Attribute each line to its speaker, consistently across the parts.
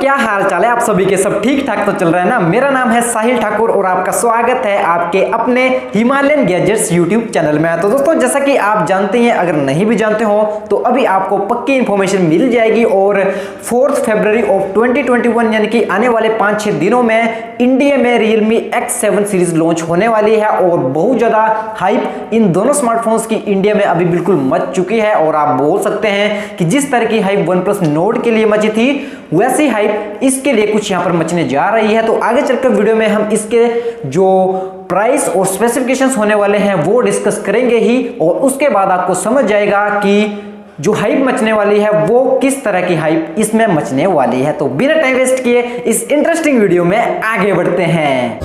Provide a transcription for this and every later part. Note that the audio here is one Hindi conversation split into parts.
Speaker 1: क्या हाल चाल है आप सभी के? सब ठीक ठाक तो चल रहा है ना? मेरा नाम है साहिल ठाकुर और आपका स्वागत है आपके अपने हिमालयन गैजेट्स यूट्यूब चैनल में। तो दोस्तों जैसा कि आप जानते हैं, अगर नहीं भी जानते हो तो अभी आपको पक्की इंफॉर्मेशन मिल जाएगी और 4 फरवरी ऑफ 2021 यानी कि आने वाले 5-6 दिनों में इंडिया में Realme X7 सीरीज लॉन्च होने वाली है और बहुत ज्यादा हाइप इन दोनों स्मार्टफोन्स की इंडिया में अभी बिल्कुल मच चुकी है। और आप बोल सकते हैं कि जिस तरह की हाइप OnePlus Nord के लिए मची थी वैसी हाइप इसके लिए कुछ यहां पर मचने जा रही है। तो आगे चलकर वीडियो में हम इसके जो प्राइस और स्पेसिफिकेशंस होने वाले हैं वो डिस्कस करेंगे ही, और उसके बाद आपको समझ जाएगा कि जो हाइप मचने वाली है वो किस तरह की हाइप इसमें मचने वाली है। तो बिना टाइम वेस्ट किए इस इंटरेस्टिंग वीडियो में आगे बढ़ते हैं।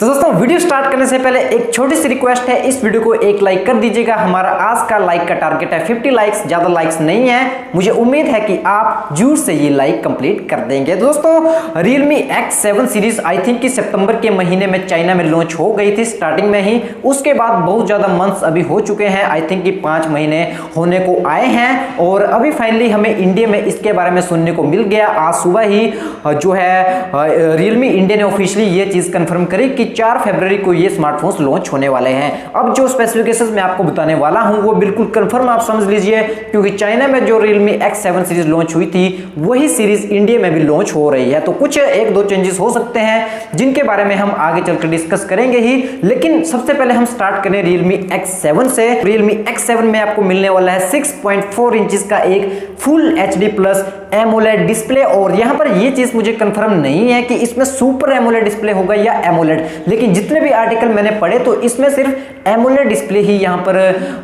Speaker 1: तो दोस्तों वीडियो स्टार्ट करने से पहले एक छोटी सी रिक्वेस्ट है, इस वीडियो को एक लाइक कर दीजिएगा। हमारा आज का लाइक का टारगेट है 50 लाइक्स, ज्यादा लाइक्स नहीं है। मुझे उम्मीद है कि आप जरूर से ये लाइक कंप्लीट कर देंगे। दोस्तों Realme X7 series I think कि सितंबर के महीने में चाइना में लॉन्च हो गई थी स्टार्टिंग में ही। उसके बाद बहुत ज्यादा मंथ्स अभी हो चुके हैं, आई थिंक कि 5 महीने होने को आए हैं और अभी फाइनली हमें इंडिया में इसके बारे में सुनने को मिल गया। आज सुबह ही जो है Realme इंडिया ने ऑफिशियली ये चीज कंफर्म करी कि 4 फरवरी को ये स्मार्टफोन्स लॉन्च होने वाले हैं। अब जो स्पेसिफिकेशंस मैं आपको बताने वाला हूं वो बिल्कुल कंफर्म आप समझ लीजिए, क्योंकि चाइना में जो Realme X7 सीरीज लॉन्च हुई थी वही सीरीज इंडिया में भी लॉन्च हो रही है। तो कुछ 1-2 चेंजेस हो सकते हैं जिनके बारे में हम आगे चलकर डिस्कस करेंगे ही, लेकिन सबसे पहले हम स्टार्ट करें Realme X7 से। Realme X7 में आपको मिलने वाला है 6.4 इंचेस का एक full HD plus AMOLED display. और यहां पर ये चीज मुझे कंफर्म नहीं है कि इसमें सुपर एमोलेड डिस्प्ले होगा या एमोलेड, लेकिन जितने भी आर्टिकल मैंने पढ़े तो इसमें सिर्फ एमोलेड डिस्प्ले ही यहां पर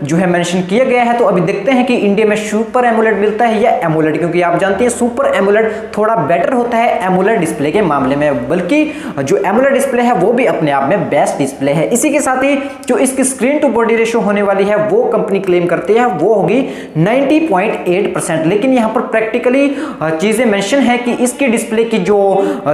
Speaker 1: जो है मेंशन किया गया है। तो अभी देखते हैं कि इंडिया में सुपर एमोलेड मिलता है या एमोलेड, क्योंकि आप जानते हैं सुपर एमोलेड थोड़ा बेटर होता है एमोलेड डिस्प्ले के मामले में, बल्कि जो एमोलेड डिस्प्ले है वो भी अपने आप में बेस्ट डिस्प्ले है। इसी के साथ ही जो इसकी स्क्रीन टू बॉडी रेशियो होने वाली है वो कंपनी क्लेम करती है वो होगी 90.8%, लेकिन यहां पर प्रैक्टिकली चीजें मेंशन है कि इसकी डिस्प्ले की जो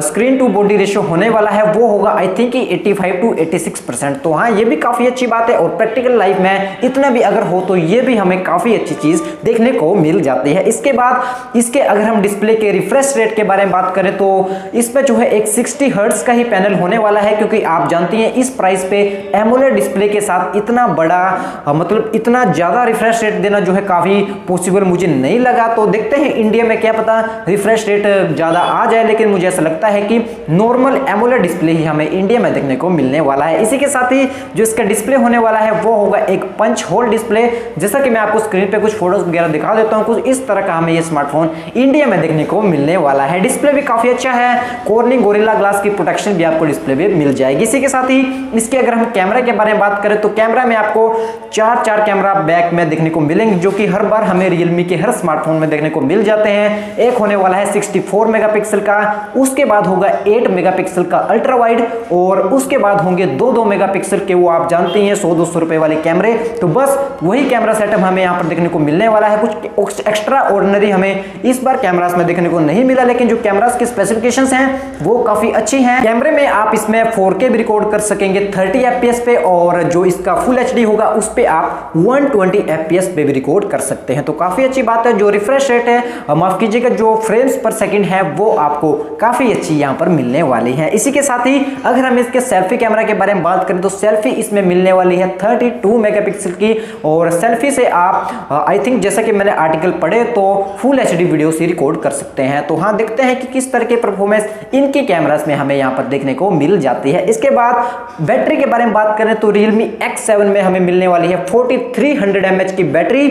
Speaker 1: स्क्रीन टू बॉडी रेशियो होने वाला है वो होगा आई थिंक 85 to 86%। तो हाँ, ये भी काफी अच्छी बात है और प्रैक्टिकल लाइफ में इतना भी अगर हो तो ये भी हमें काफी अच्छी चीज देखने को मिल जाती है। इसके बाद इसके अगर हम डिस्प्ले के रिफ्रेश रेट के बारे में बात करें तो इसमें जो है एक 60 हर्ट्ज का ही पैनल होने वाला है, क्योंकि आप जानते हैं इस प्राइस पे एमोलेड डिस्प्ले के साथ इतना बड़ा मतलब इतना ज्यादा रिफ्रेश रेट देना जो है काफी पॉसिबल मुझे नहीं लगा। तो देखते हैं इंडिया में क्या पता रिफ्रेश रेट ज्यादा आ जाए, लेकिन मुझे ऐसा लगता है कि नॉर्मल एमोलेड डिस्प्ले ही हमें इंडिया में देखने को मिलने वाला है। इसी के साथ ही जो इसका डिस्प्ले होने वाला है वो होगा एक पंच होल डिस्प्ले। जैसा कि मैं आपको स्क्रीन पे कुछ फोटोज वगैरह दिखा देता हूं, कुछ इस तरह का हमें ये स्मार्टफोन इंडिया में देखने को मिलने वाला है। डिस्प्ले भी काफी अच्छा है, कॉर्निंग गोरिल्ला ग्लास की प्रोटेक्शन भी आपको डिस्प्ले में मिल जाएगी। इसी के साथ ही इसके अगर हम कैमरा के बारे में बात करें तो कैमरा में आपको 4 कैमरा बैक में देखने को मिलेंगे, जो कि हर बार हमें Realme के हर स्मार्टफोन में देखने को मिल जाते हैं। एक होने वाला है 64 मेगापिक्सल का, उसके बाद होगा 8 मेगापिक्सल का अल्ट्रा वाइड, और उसके बाद होंगे 2 मेगापिक्सल के वो आप जानते हैं 100-200 रुपए वाले कैमरे। तो बस वही कैमरा सेटअप हमें यहाँ पर देखने को मिलने वाला है। कुछ एक्स्ट्रा ऑर्डिनरी हमें इस बार कैमरास में देखने को नहीं मिला, लेकिन जो कैमरास की स्पेसिफिकेशंस हैं वो काफी अच्छी हैं। कैमरे में आप इसमें 4K भी रिकॉर्ड कर सकेंगे 30 FPS पे, और जो इसका फुल HD होगा उस पे आप 120 FPS पे भी रिकॉर्ड कर सकते हैं। तो काफी अच्छी बात है। जो रिफ्रेश रेट है माफ कीजिएगा जो फ्रेम्स पर सेकंड है वो आपको काफी अच्छी यहाँ पर मिलने वाली है। इसी के साथ ही अगर हम इसके सेल्फी कैमरा के बारे में बात करें तो सेल्फी इसमें मिलने वाली है 32 मेगापिक्सल की, और सेल्फी से आप आई थिंक जैसा कि मैंने आर्टिकल पढ़े तो फुल HD वीडियो से रिकॉर्ड कर सकते हैं। तो हाँ, देखते हैं कि किस तरह के परफॉर्मेंस इनके कैमरास में हमें यहाँ पर देखने को मिल जाती है। इसके बाद बैटरी के बारे में बात करें तो Realme X7 में हमें मिलने वाली है 4300 mAh की बैटरी,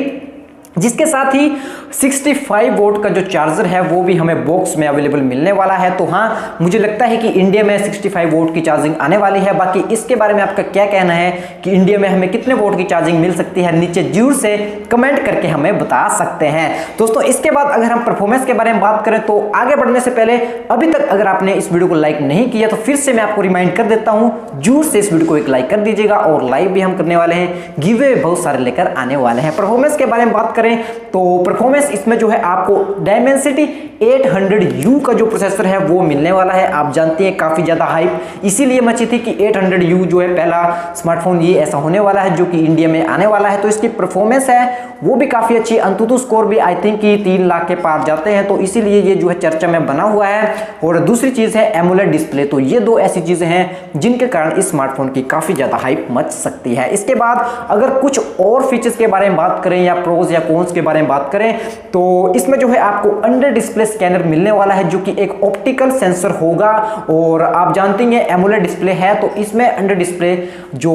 Speaker 1: जिसके साथ ही 65 वोल्ट का जो चार्जर है वो भी हमें बॉक्स में अवेलेबल मिलने वाला है। तो हाँ, मुझे लगता है कि इंडिया में 65 वोल्ट की चार्जिंग आने वाली है। बाकी इसके बारे में आपका क्या कहना है कि इंडिया में हमें कितने वोल्ट की चार्जिंग मिल सकती है, नीचे जरूर से कमेंट करके हमें बता सकते हैं। दोस्तों इसके बाद अगर हम परफॉर्मेंस के बारे में बात करें तो आगे बढ़ने से पहले अभी तक अगर आपने इस वीडियो को लाइक नहीं किया तो फिर से मैं आपको रिमाइंड कर देता हूं, जरूर से इस वीडियो को एक लाइक कर दीजिएगा। और लाइव भी हम करने वाले हैं, गिव अवे बहुत सारे लेकर आने वाले हैं। परफॉर्मेंस के बारे में बात करें करें तो परफॉर्मेंस इसमें जो है आपको डायमेंसिटी 800U का जो प्रोसेसर है वो मिलने वाला है। आप जानते हैं काफी ज्यादा हाइप इसीलिए मची थी कि 800U जो है पहला स्मार्टफोन ये ऐसा होने वाला है जो कि इंडिया में आने वाला है। तो इसकी परफॉर्मेंस है वो भी काफी अच्छी, अंतुतु स्कोर भी आई थिंक कि 3 लाख के पार जाते हैं, तो इसीलिए ये जो है चर्चा में बना हुआ है। और दूसरी चीज है एमोलेड डिस्प्ले, तो ये दो ऐसी चीजें हैं जिनके कारण इस स्मार्टफोन की काफी ज्यादा हाइप मच सकती है। इसके बाद अगर कुछ और फीचर्स के बारे में बात करें या प्रोज या कॉन्स के बारे में बात करें तो इसमें जो है आपको अंडर डिस्प्ले स्कैनर मिलने वाला है जो कि एक ऑप्टिकल सेंसर होगा। और आप जानते हैं एमोलेड डिस्प्ले है तो इसमें अंडर डिस्प्ले जो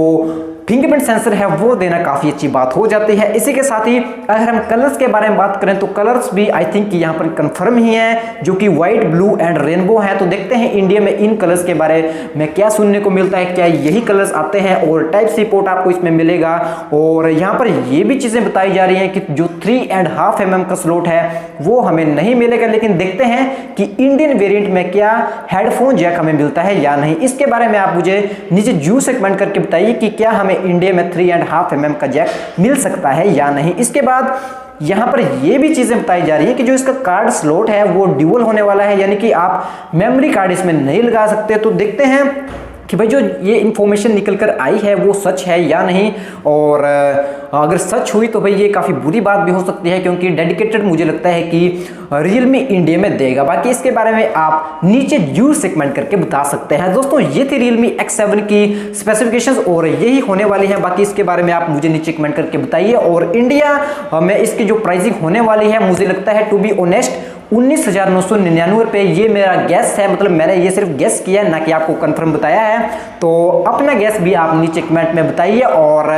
Speaker 1: फिंगरप्रिंट सेंसर है वो देना काफी अच्छी बात हो जाती है। इसी के साथ ही अगर हम कलर्स के बारे में बात करें तो कलर्स भी आई थिंक कि यहाँ पर कंफर्म ही है जो कि व्हाइट, ब्लू एंड रेनबो है। तो देखते हैं इंडिया में इन कलर्स के बारे में क्या सुनने को मिलता है, क्या यही कलर्स आते हैं। और टाइप सी पोर्ट आपको इसमें मिलेगा। और यहाँ पर ये भी चीजें बताई जा रही हैं कि जो 3.5 mm का स्लॉट है वो हमें नहीं मिलेगा, लेकिन देखते हैं कि इंडियन वेरिएंट में क्या हेडफोन जैक हमें मिलता है या नहीं। इसके बारे में आप मुझे नीचे जरूर से कमेंट करके बताइए कि क्या हमें इंडिया में 3.5 mm का जैक मिल सकता है या नहीं। इसके बाद यहां पर यह भी चीजें बताई जा रही है कि जो इसका कार्ड स्लॉट है वो ड्यूअल होने वाला है, यानी कि आप मेमोरी कार्ड इसमें नहीं लगा सकते। तो देखते हैं कि भाई जो ये इंफॉर्मेशन निकल कर आई है वो सच है या नहीं। और अगर सच हुई तो भाई ये काफ़ी बुरी बात भी हो सकती है, क्योंकि डेडिकेटेड मुझे लगता है कि Realme इंडिया में देगा। बाकी इसके बारे में आप नीचे जरूर से कमेंट करके बता सकते हैं। दोस्तों ये थी Realme X7 की स्पेसिफिकेशंस और यही होने वाली है। बाकी इसके बारे में आप मुझे नीचे कमेंट करके बताइए। और इंडिया में इसकी जो प्राइसिंग होने वाली है मुझे लगता है टू बी ऑनेस्ट 19,999 रुपये, ये मेरा गैस है, मतलब मैंने ये सिर्फ गैस किया ना कि आपको कंफर्म बताया है। तो अपना गैस भी आप नीचे कमेंट में बताइए। और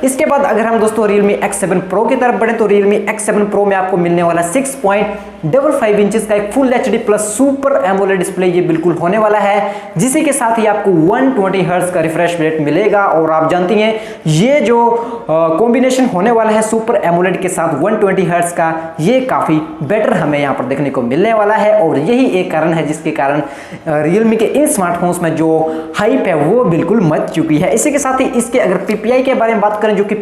Speaker 1: इसके बाद अगर हम दोस्तों Realme X7 Pro की तरफ बढ़े तो Realme X7 Pro में आपको मिलने वाला 6.55 इंचेस का एक full HD plus super AMOLED display ये बिल्कुल होने वाला है, जिसी के साथ ही आपको 120 हर्ट्ज का रिफ्रेश रेट मिलेगा। और आप जानती हैं ये जो कॉम्बिनेशन होने वाला है सुपर एमोलेड के साथ 120 हर्ट्ज का, ये काफी बेटर हमें यहाँ पर देखने को मिलने वाला है। और यही एक कारण है जिसके कारण Realme के इन स्मार्टफोन्स में जो हाइप है वो बिल्कुल मच चुकी है। इसी के साथ ही इसके अगर PPI के बारे में बात करें जो कि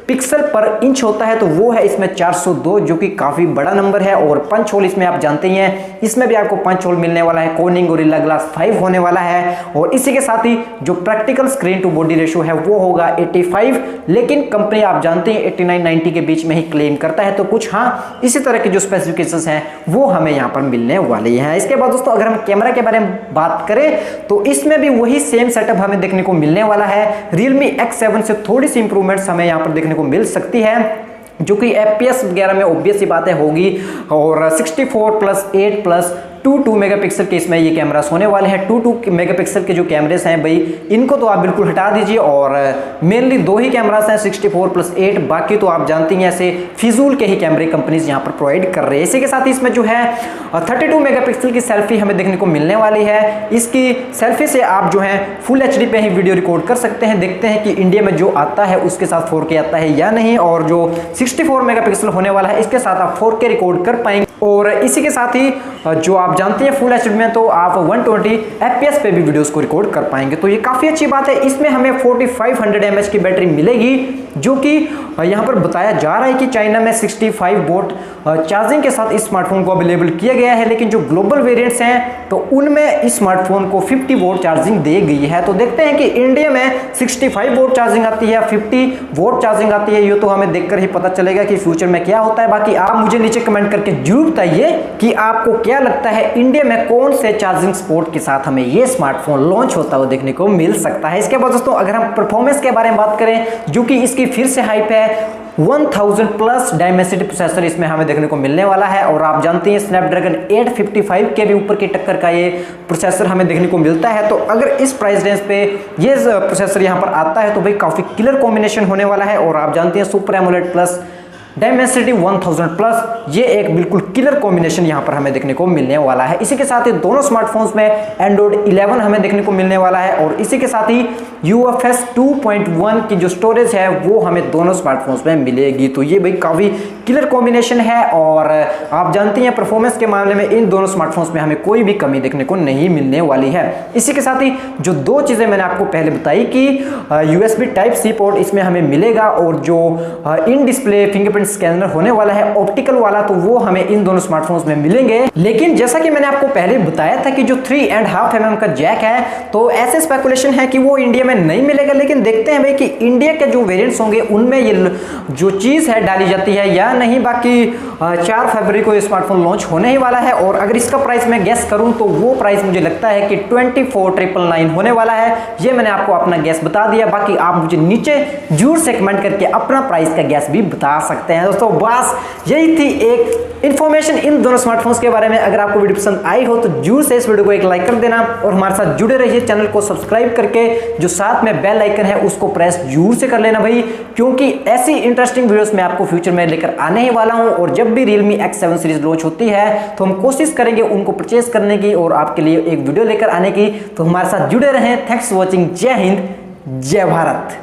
Speaker 1: पिक्सल पर इंच होता है तो वो है इसमें 402, जो कि काफी बड़ा नंबर है। और पंच होल इसमें आप जानते ही हैं इसमें भी आपको पंच होल मिलने वाला है। कॉर्निंग गोरिल्ला ग्लास 5 होने वाला है। और इसी के साथ ही जो practical screen to body ratio है वो होगा 85, लेकिन कंपनी आप जानते हैं 89-90 के बीच में ही क्लेम करता है। तो कुछ हाँ इसी तरह के जो स्पेसिफिकेशंस हैं वो हमें यहाँ पर मिलने वाली हैं। इसके बाद दोस्तों अगर हम कैमरा के बारे में बात करें तो इसमें भी वही सेम सेटअप हमें देखने को मिलने वाला है। Realme X7 से थोड़ी सी इंप्रूवमेंट्स हमें यहाँ पर देखने को मिल सकती है, जो कि FPS वगैरह में ऑब्वियस सी बातें होगी। और 64+8+22 मेगापिक्सल के इसमें ये कैमरास होने वाले हैं। 22 मेगापिक्सल के जो कैमरेस हैं भाई इनको तो आप बिल्कुल हटा दीजिए। और मेनली 2 ही कैमरास हैं 64+8, बाकी तो आप जानती हैं ऐसे फिजूल के ही कैमरे कंपनीज यहाँ पर प्रोवाइड कर रहे हैं। इसी के साथ ही इसमें जो है 32 मेगापिक्सल की सेल्फी हमें देखने को मिलने वाली है। इसकी सेल्फी से आप जो है फुल HD पे ही वीडियो रिकॉर्ड कर सकते हैं। देखते हैं कि इंडिया में जो आता है उसके साथ 4K आता है या नहीं। और जो 64 मेगापिक्सल होने वाला है इसके साथ आप 4K रिकॉर्ड कर पाएंगे। और इसी के साथ ही जो आप जानते हैं फुल HD में तो आप 120 FPS पे भी वीडियोस को रिकॉर्ड कर पाएंगे। तो ये काफ़ी अच्छी बात है। इसमें हमें 4500 mAh की बैटरी मिलेगी, जो कि यहाँ पर बताया जा रहा है कि चाइना में 65 वोट चार्जिंग के साथ इस स्मार्टफोन को अवेलेबल किया गया है। लेकिन जो ग्लोबल वेरिएंट्स हैं तो उनमें इस स्मार्टफोन को 50 वोट चार्जिंग दी गई है। तो देखते हैं कि इंडिया में 65 वोट चार्जिंग आती है, 50 वोट चार्जिंग आती है, ये तो हमें देखकर ही पता चलेगा कि फ्यूचर में क्या होता है। बाकी आप मुझे नीचे कमेंट करके जरूर बताइए कि आपको क्या लगता है इंडिया में कौन से चार्जिंग सपोर्ट के साथ हमें ये स्मार्टफोन लॉन्च होता हुआ देखने को मिल सकता है। इसके बाद दोस्तों अगर हम परफॉर्मेंस के बारे में बात करें, जो कि इसकी फिर से हाइप है, 1000 प्लस डायमेंसिटी प्रोसेसर इसमें हमें देखने को मिलने वाला है। और आप जानते हैं स्नैपड्रैगन 855 के भी ऊपर की टक्कर का ये प्रोसेसर हमें देखने को मिलता है। तो अगर इस प्राइस रेंज पे ये प्रोसेसर यहाँ पर आता है तो भाई काफी किलर कॉम्बिनेशन होने वाला है। और आप जानते हैं super AMOLED plus Dimensity 1000 plus, ये एक बिल्कुल किलर कॉम्बिनेशन यहाँ पर हमें देखने को मिलने वाला है। इसी के साथ ही दोनों स्मार्टफोन्स में एंड्रॉइड 11 हमें देखने को मिलने वाला है। और इसी के साथ ही UFS 2.1 की जो स्टोरेज है वो हमें दोनों स्मार्टफोन्स में मिलेगी। तो ये भाई काफ़ी किलर कॉम्बिनेशन है। और आप जानते हैं परफॉर्मेंस के मामले में इन दोनों स्मार्टफोन्स में हमें कोई भी कमी देखने को नहीं मिलने वाली है। इसी के साथ ही जो 2 चीज़ें मैंने आपको पहले बताई कि USB Type-C पोर्ट इसमें हमें मिलेगा, और जो in display fingerprint fingerprint scanner होने वाला है ऑप्टिकल वाला, तो वो हमें इन दोनों स्मार्टफोन्स में मिलेंगे। लेकिन जैसा कि मैंने आपको पहले बताया था कि जो 3.5 mm का जैक है, तो ऐसे स्पेकुलेशन है कि वो इंडिया में नहीं मिलेगा। लेकिन देखते हैं भाई कि इंडिया के जो वेरिएंट्स होंगे उनमें ये जो चीज है डाली जाती है या नहीं। बाकी 4 फरवरी को ये स्मार्टफोन लॉन्च होने ही वाला है, और अगर इसका प्राइस मैं गेस करूं तो वो प्राइस मुझे लगता है कि 24,999 होने वाला है। ये मैंने आपको अपना गैस बता दिया, बाकी आप मुझे नीचे जरूर से कमेंट करके अपना प्राइस का गैस भी बता सकते हैं। दोस्तों बस यही थी एक इन्फॉर्मेशन इन दोनों स्मार्टफोन्स के बारे में। अगर आपको वीडियो पसंद आई हो तो जरूर से इस वीडियो को एक लाइक कर देना, और हमारे साथ जुड़े रहिए। चैनल को सब्सक्राइब करके जो साथ में बेल आइकन है उसको प्रेस जरूर से कर लेना भाई, क्योंकि ऐसी इंटरेस्टिंग वीडियोस मैं आपको फ्यूचर में लेकर आने ही वाला हूं। और जब भी Realme X7 सीरीज लॉन्च होती है तो हम कोशिश करेंगे उनको परचेज करने की और आपके लिए एक वीडियो लेकर आने की। तो हमारे साथ जुड़े रहें। Thanks for watching. जय हिंद, जय भारत।